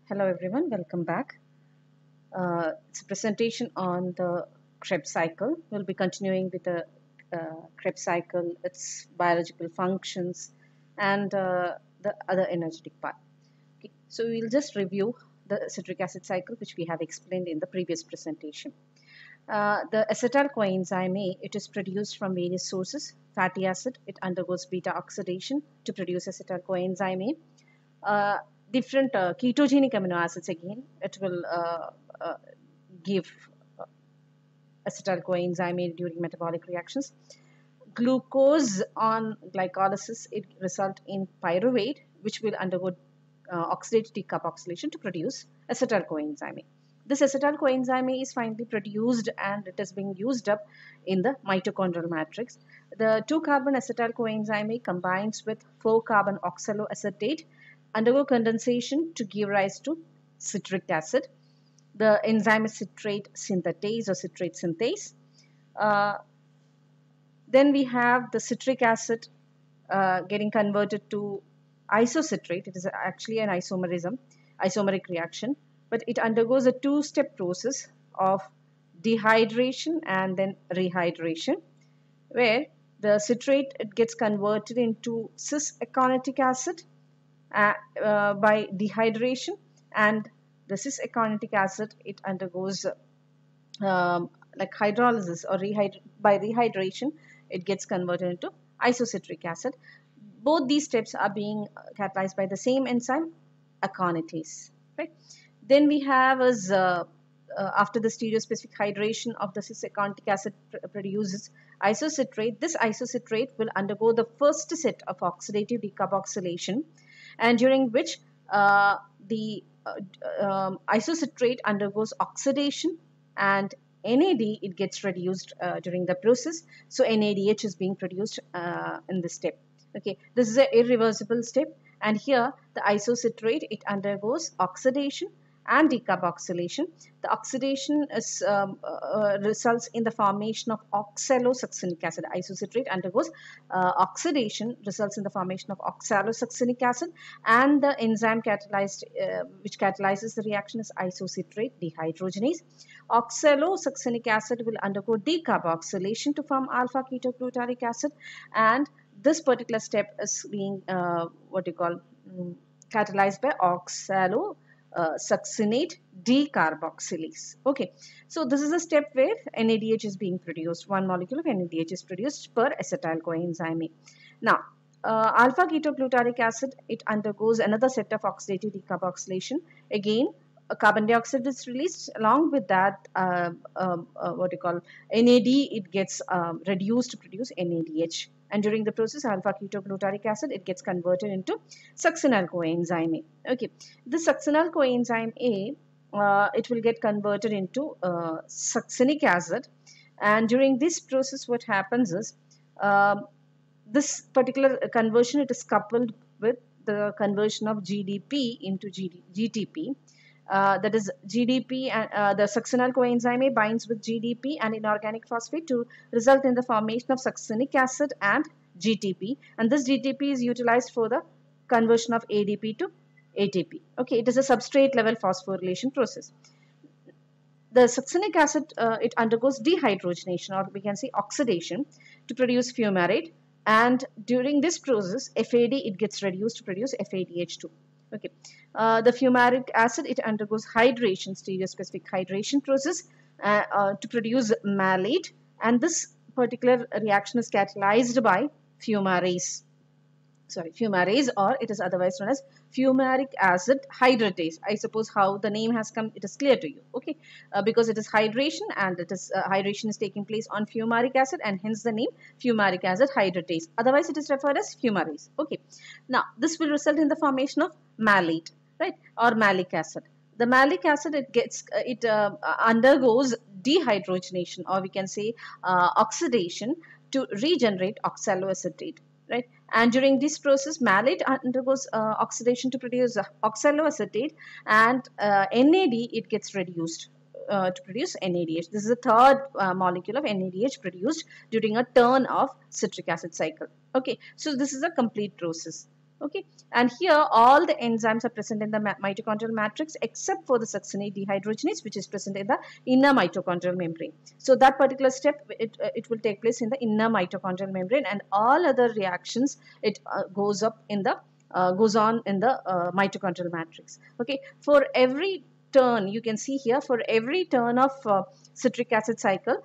Hello everyone, welcome back. It's a presentation on the Krebs cycle. We'll be continuing with the Krebs cycle, its biological functions, and the other energetic part. Okay, so we'll just review the citric acid cycle, which we have explained in the previous presentation. The acetyl coenzyme A, it is produced from various sources. Fatty acid, it undergoes beta oxidation to produce acetyl coenzyme A. Different ketogenic amino acids, again it will give acetyl coenzyme A during metabolic reactions. Glucose on glycolysis, it result in pyruvate, which will undergo oxidative decarboxylation to produce acetyl coenzyme A. This acetyl coenzyme A is finally produced and it is being used up in the mitochondrial matrix. The 2-carbon acetyl coenzyme A combines with 4-carbon oxaloacetate, undergo condensation to give rise to citric acid. The enzyme is citrate synthetase or citrate synthase. Then we have the citric acid getting converted to isocitrate. It is actually an isomeric reaction, but it undergoes a 2-step process of dehydration and then rehydration, where the citrate, it gets converted into cis-aconitic acid by dehydration, and the cis-aconic acid, it undergoes like hydrolysis or by rehydration, it gets converted into isocitric acid. Both these steps are being catalyzed by the same enzyme, aconitase. Right? Then we have as after the stereospecific hydration of the cis-aconic acid produces isocitrate. This isocitrate will undergo the first set of oxidative decarboxylation, and during which the isocitrate undergoes oxidation, and NAD, it gets reduced during the process. So NADH is being produced in this step. Okay, this is an irreversible step, and here the isocitrate, it undergoes oxidation and decarboxylation. The oxidation is, results in the formation of oxalosuccinic acid. Isocitrate undergoes oxidation, results in the formation of oxalosuccinic acid, and the enzyme catalyzed, which catalyzes the reaction, is isocitrate dehydrogenase. Oxalosuccinic acid will undergo decarboxylation to form alpha ketoglutarate acid, and this particular step is being catalyzed by oxalosuccinate decarboxylase. Okay, so this is a step where NADH is being produced. One molecule of NADH is produced per acetyl coenzyme A. Now, alpha ketoglutarate acid, it undergoes another set of oxidative decarboxylation. Again, carbon dioxide is released. Along with that, NAD, it gets reduced to produce NADH. And during the process, alpha ketoglutarate acid, it gets converted into succinyl coenzyme A. Okay, this succinyl coenzyme A, it will get converted into succinic acid. And during this process, what happens is, this particular conversion, it is coupled with the conversion of GDP into GTP. That is GDP, and the succinyl coenzyme A binds with GDP and inorganic phosphate to result in the formation of succinic acid and GTP, and this GTP is utilized for the conversion of ADP to ATP. Okay, it is a substrate level phosphorylation process. The succinic acid, it undergoes dehydrogenation, or we can say oxidation, to produce fumarate, and during this process FAD, it gets reduced to produce FADH2. Okay, the fumaric acid, it undergoes hydration, stereospecific hydration process to produce malate, and this particular reaction is catalyzed by fumarase, or it is otherwise known as fumaric acid hydratase. I suppose how the name has come, it is clear to you. Okay, because it is hydration, and it is hydration is taking place on fumaric acid, and hence the name fumaric acid hydratase. Otherwise, it is referred as fumarase. Okay, now this will result in the formation of malate, right, or malic acid. The malic acid, it undergoes dehydrogenation, or we can say oxidation, to regenerate oxaloacetate. Right, and during this process, malate undergoes oxidation to produce oxaloacetate, and NAD, it gets reduced to produce NADH. This is the third molecule of NADH produced during a turn of citric acid cycle. Okay, so this is a complete process. Okay, and here all the enzymes are present in the mitochondrial matrix except for the succinate dehydrogenase, which is present in the inner mitochondrial membrane. So that particular step, it will take place in the inner mitochondrial membrane, and all other reactions, it goes up in the goes on in the mitochondrial matrix. Okay, for every turn, you can see here, for every turn of citric acid cycle,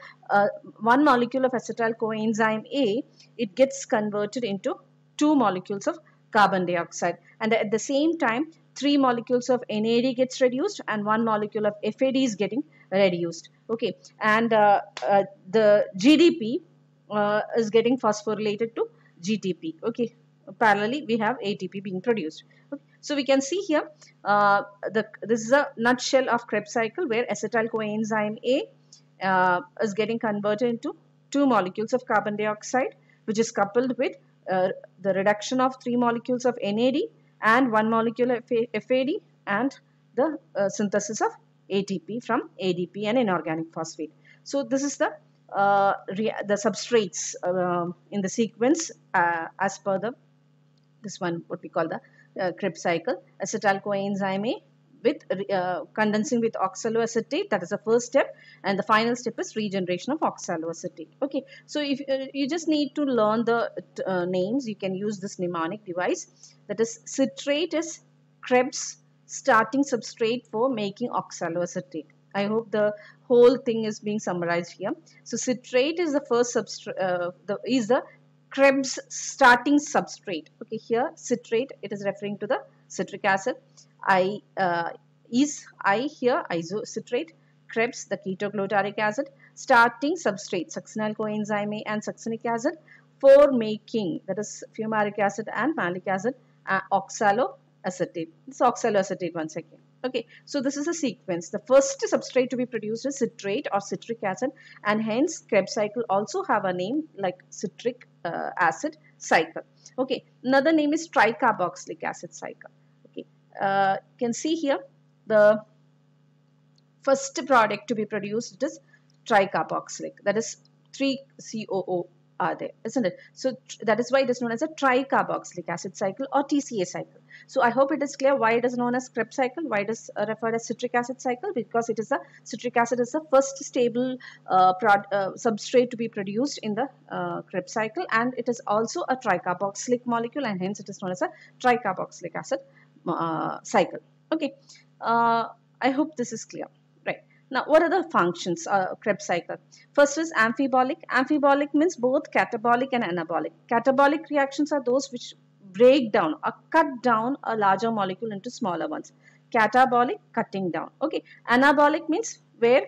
one molecule of acetyl coenzyme A, it gets converted into 2 molecules of carbon dioxide, and at the same time 3 molecules of NAD gets reduced and 1 molecule of FAD is getting reduced. Okay, and the GDP is getting phosphorylated to GTP. Okay, parallelly we have ATP being produced. Okay. So we can see here this is a nutshell of Krebs cycle, where acetyl coenzyme A is getting converted into 2 molecules of carbon dioxide, which is coupled with the reduction of 3 molecules of NAD and 1 molecule of FAD, and the synthesis of ATP from ADP and inorganic phosphate. So this is the substrates in the sequence as per the this one, what we call the Krebs cycle. Acetyl coenzyme A with condensing with oxaloacetate, that is the first step, and the final step is regeneration of oxaloacetate. Okay, so if you just need to learn the names, you can use this mnemonic device, that is citrate is Krebs starting substrate for making oxaloacetate. I hope the whole thing is being summarized here. So citrate is the first substrate, is the Krebs starting substrate. Okay, here citrate, it is referring to the citric acid. Here isocitrate, Krebs the ketoglutaric acid, starting substrate succinyl coenzyme A and succinic acid for making, that is fumaric acid and malic acid, oxaloacetate. This oxaloacetate once again. Okay, so this is a sequence. The first substrate to be produced is citrate or citric acid, and hence Krebs cycle also have a name like citric acid cycle. Okay, another name is tricarboxylic acid cycle. Okay, you can see here the first product to be produced is tricarboxylic, that is 3-COO are there, isn't it? So that is why it is known as a tricarboxylic acid cycle or TCA cycle. So I hope it is clear why it is known as Krebs cycle, why it is referred as citric acid cycle, because it is a citric acid is the first stable substrate to be produced in the Krebs cycle, and it is also a tricarboxylic molecule, and hence it is known as a tricarboxylic acid cycle. Okay, I hope this is clear. Right. Now, what are the functions of Krebs cycle? First is amphibolic. Amphibolic means both catabolic and anabolic. Catabolic reactions are those which break down or cut down a larger molecule into smaller ones. Catabolic, cutting down. Okay. Anabolic means where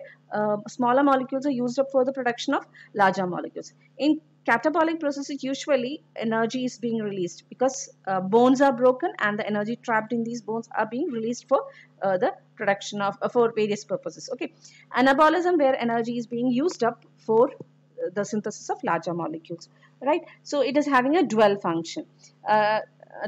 smaller molecules are used up for the production of larger molecules. In catabolic processes, usually energy is being released because bones are broken and the energy trapped in these bones are being released for the production of for various purposes. Okay, anabolism, where energy is being used up for the synthesis of larger molecules, right? So it is having a dual function.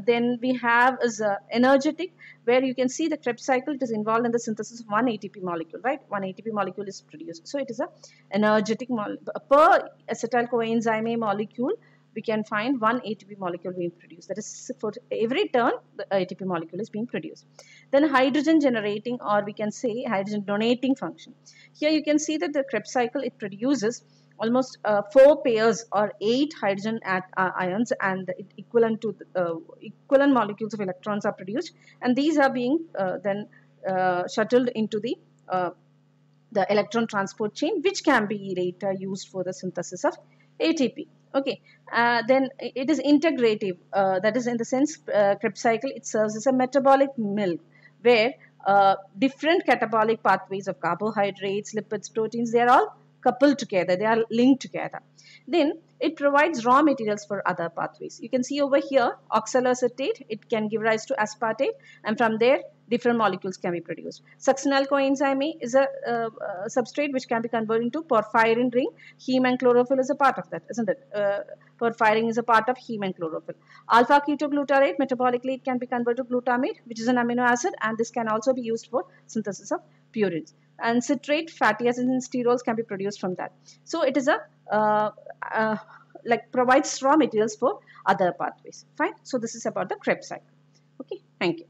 Then we have is energetic, where you can see the Krebs cycle, it is involved in the synthesis of one ATP molecule, right? One ATP molecule is produced. So it is a energetic per acetyl coenzyme A molecule, we can find one ATP molecule being produced. That is, for every turn, the ATP molecule is being produced. Then hydrogen generating, or we can say hydrogen donating function. Here you can see that the Krebs cycle, it produces almost 4 pairs or 8 hydrogen ions, and equivalent to equivalent molecules of electrons are produced, and these are being then shuttled into the electron transport chain, which can be later used for the synthesis of ATP. Okay, then it is integrative, that is in the sense Krebs cycle, it serves as a metabolic milk, where different catabolic pathways of carbohydrates, lipids, proteins, they are all coupled together, they are linked together. Then it provides raw materials for other pathways. You can see over here oxaloacetate, it can give rise to aspartate, and from there different molecules can be produced. Succinyl coenzyme A is a substrate which can be converted into porphyrin ring. Heme and chlorophyll is a part of that, isn't it? Porphyrin is a part of heme and chlorophyll. Alpha ketoglutarate, metabolically it can be converted to glutamate, which is an amino acid, and this can also be used for synthesis of purines. And citrate, fatty acids and sterols can be produced from that. So it is a like provides raw materials for other pathways. Fine. So this is about the Krebs cycle. Okay. Thank you.